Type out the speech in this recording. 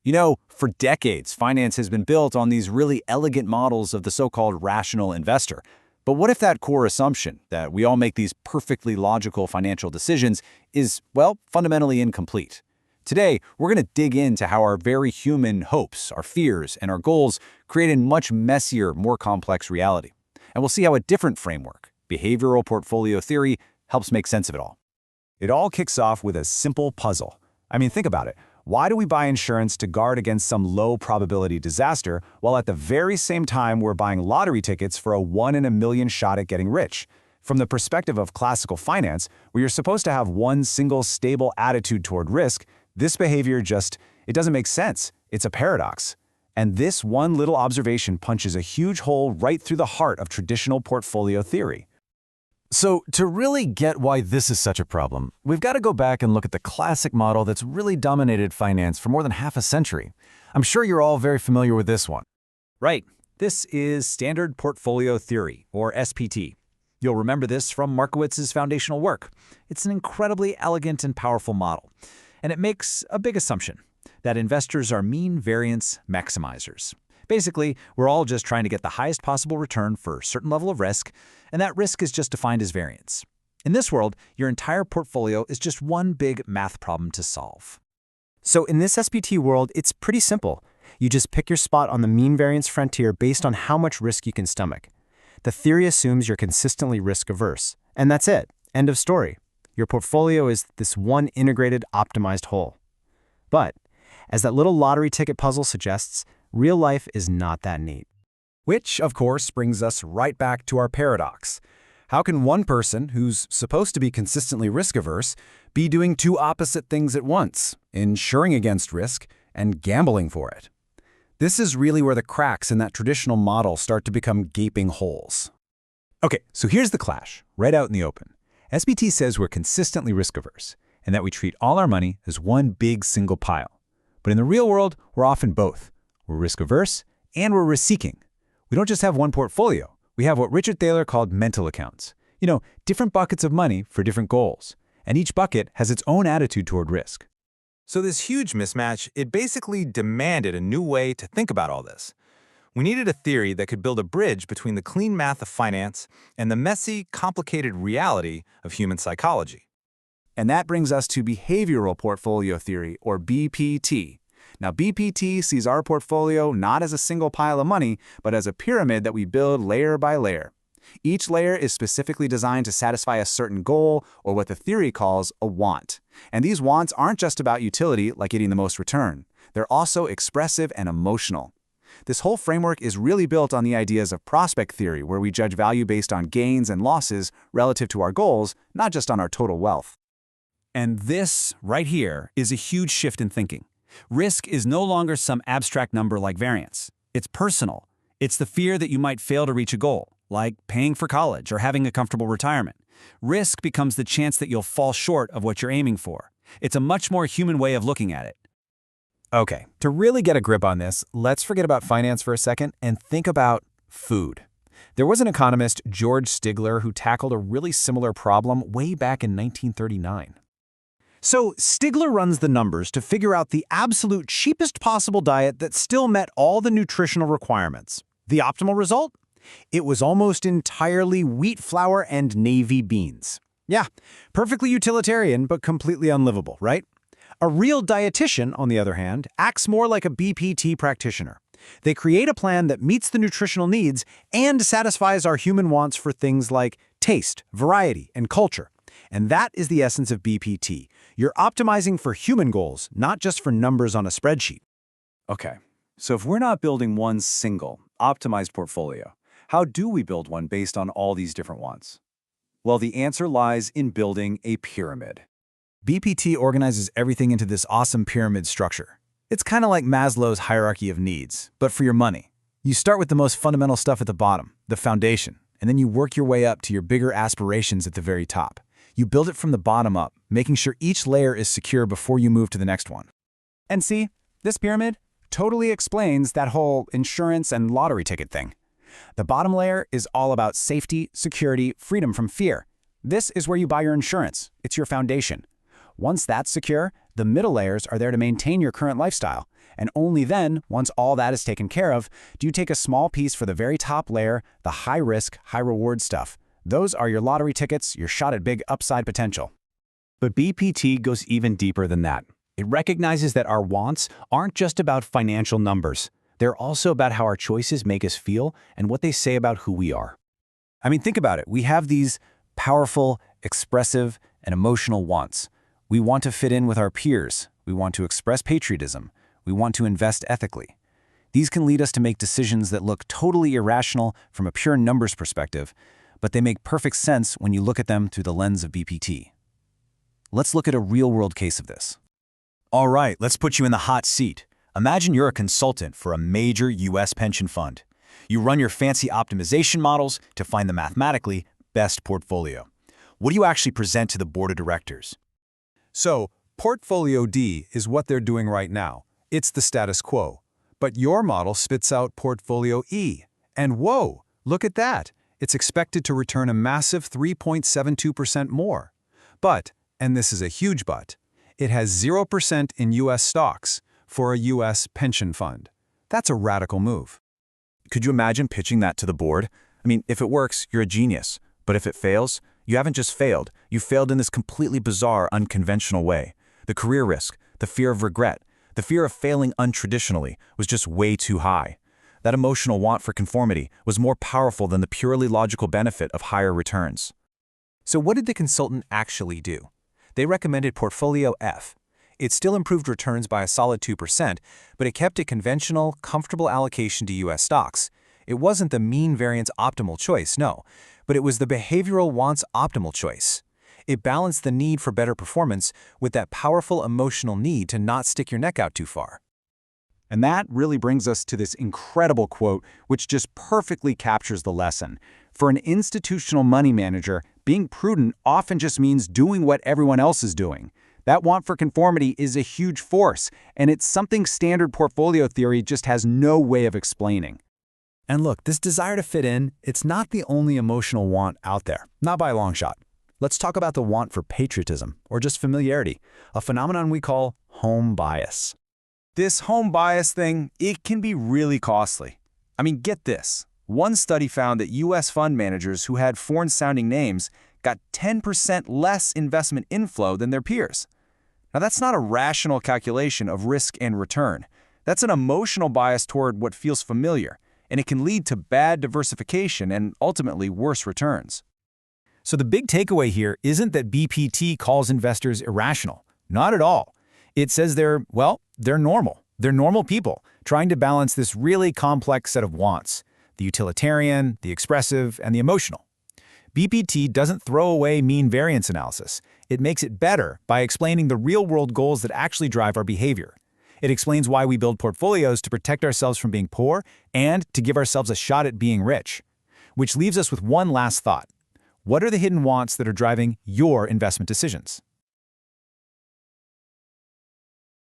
For decades, finance has been built on these really elegant models of the so-called rational investor. But what if that core assumption, that we all make these perfectly logical financial decisions, is, well, fundamentally incomplete? Today, we're going to dig into how our very human hopes, our fears, and our goals create a much messier, more complex reality. And we'll see how a different framework, behavioral portfolio theory, helps make sense of it all. It all kicks off with a simple puzzle. Think about it. Why do we buy insurance to guard against some low-probability disaster, while at the very same time we're buying lottery tickets for a 1 in a million shot at getting rich? From the perspective of classical finance, where you're supposed to have one single stable attitude toward risk, this behavior it doesn't make sense. It's a paradox. And this one little observation punches a huge hole right through the heart of traditional portfolio theory. So, to really get why this is such a problem, we've got to go back and look at the classic model that's really dominated finance for more than half a century. I'm sure you're all very familiar with this one. Right. This is standard portfolio theory, or SPT. You'll remember this from Markowitz's foundational work. It's an incredibly elegant and powerful model, and it makes a big assumption that investors are mean variance maximizers. Basically, we're all just trying to get the highest possible return for a certain level of risk, and that risk is just defined as variance. In this world, your entire portfolio is just one big math problem to solve. So in this SPT world, it's pretty simple. You just pick your spot on the mean variance frontier based on how much risk you can stomach. The theory assumes you're consistently risk-averse, and that's it. End of story. Your portfolio is this one integrated, optimized whole. But, as that little lottery ticket puzzle suggests, real life is not that neat. Which, of course, brings us right back to our paradox. How can one person, who's supposed to be consistently risk-averse, be doing two opposite things at once, insuring against risk and gambling for it? This is really where the cracks in that traditional model start to become gaping holes. Okay, so here's the clash, right out in the open. SPT says we're consistently risk-averse, and that we treat all our money as one big single pile. But in the real world, we're often both. We're risk-averse, and we're risk-seeking. We don't just have one portfolio. We have what Richard Thaler called mental accounts. Different buckets of money for different goals. And each bucket has its own attitude toward risk. So this huge mismatch, it basically demanded a new way to think about all this. We needed a theory that could build a bridge between the clean math of finance and the messy, complicated reality of human psychology. And that brings us to behavioral portfolio theory, or BPT. Now, BPT sees our portfolio not as a single pile of money, but as a pyramid that we build layer by layer. Each layer is specifically designed to satisfy a certain goal, or what the theory calls a want. And these wants aren't just about utility, like getting the most return. They're also expressive and emotional. This whole framework is really built on the ideas of prospect theory, where we judge value based on gains and losses relative to our goals, not just on our total wealth. And this, right here, is a huge shift in thinking. Risk is no longer some abstract number like variance. It's personal. It's the fear that you might fail to reach a goal, like paying for college or having a comfortable retirement. Risk becomes the chance that you'll fall short of what you're aiming for. It's a much more human way of looking at it. Okay, to really get a grip on this, let's forget about finance for a second and think about food. There was an economist, George Stigler, who tackled a really similar problem way back in 1939. So Stigler runs the numbers to figure out the absolute cheapest possible diet that still met all the nutritional requirements. The optimal result? It was almost entirely wheat flour and navy beans. Yeah, perfectly utilitarian, but completely unlivable, right? A real dietitian, on the other hand, acts more like a BPT practitioner. They create a plan that meets the nutritional needs and satisfies our human wants for things like taste, variety, and culture. And that is the essence of BPT. You're optimizing for human goals, not just for numbers on a spreadsheet. Okay, so if we're not building one single, optimized portfolio, how do we build one based on all these different wants? Well, the answer lies in building a pyramid. BPT organizes everything into this awesome pyramid structure. It's kind of like Maslow's hierarchy of needs, but for your money. You start with the most fundamental stuff at the bottom, the foundation, and then you work your way up to your bigger aspirations at the very top. You build it from the bottom up, making sure each layer is secure before you move to the next one. And see, this pyramid totally explains that whole insurance and lottery ticket thing. The bottom layer is all about safety, security, freedom from fear. This is where you buy your insurance. It's your foundation. Once that's secure, the middle layers are there to maintain your current lifestyle. And only then, once all that is taken care of, do you take a small piece for the very top layer, the high-risk, high-reward stuff. Those are your lottery tickets, your shot at big upside potential. But BPT goes even deeper than that. It recognizes that our wants aren't just about financial numbers. They're also about how our choices make us feel and what they say about who we are. I mean, think about it. We have these powerful, expressive, and emotional wants. We want to fit in with our peers. We want to express patriotism. We want to invest ethically. These can lead us to make decisions that look totally irrational from a pure numbers perspective, but they make perfect sense when you look at them through the lens of BPT. Let's look at a real-world case of this. All right, let's put you in the hot seat. Imagine you're a consultant for a major U.S. pension fund. You run your fancy optimization models to find the mathematically best portfolio. What do you actually present to the board of directors? So, Portfolio D is what they're doing right now. It's the status quo. But your model spits out Portfolio E. And whoa, look at that. It's expected to return a massive 3.72% more. But, and this is a huge but, it has 0% in U.S. stocks for a U.S. pension fund. That's a radical move. Could you imagine pitching that to the board? I mean, if it works, you're a genius. But if it fails, you haven't just failed. You failed in this completely bizarre, unconventional way. The career risk, the fear of regret, the fear of failing untraditionally was just way too high. That emotional want for conformity was more powerful than the purely logical benefit of higher returns. So what did the consultant actually do? They recommended Portfolio F. It still improved returns by a solid 2%, but it kept a conventional, comfortable allocation to U.S. stocks. It wasn't the mean variance optimal choice, no, but it was the behavioral wants optimal choice. It balanced the need for better performance with that powerful emotional need to not stick your neck out too far. And that really brings us to this incredible quote, which just perfectly captures the lesson. For an institutional money manager, being prudent often just means doing what everyone else is doing. That want for conformity is a huge force, and it's something standard portfolio theory just has no way of explaining. And look, this desire to fit in, it's not the only emotional want out there, not by a long shot. Let's talk about the want for patriotism, or just familiarity, a phenomenon we call home bias. This home bias thing, it can be really costly. I mean, get this. One study found that U.S. fund managers who had foreign-sounding names got 10% less investment inflow than their peers. Now, that's not a rational calculation of risk and return. That's an emotional bias toward what feels familiar, and it can lead to bad diversification and ultimately worse returns. So the big takeaway here isn't that BPT calls investors irrational. Not at all. It says they're normal. They're normal people trying to balance this really complex set of wants: the utilitarian, the expressive, and the emotional. BPT doesn't throw away mean variance analysis. It makes it better by explaining the real-world goals that actually drive our behavior. It explains why we build portfolios to protect ourselves from being poor and to give ourselves a shot at being rich. Which leaves us with one last thought. What are the hidden wants that are driving your investment decisions?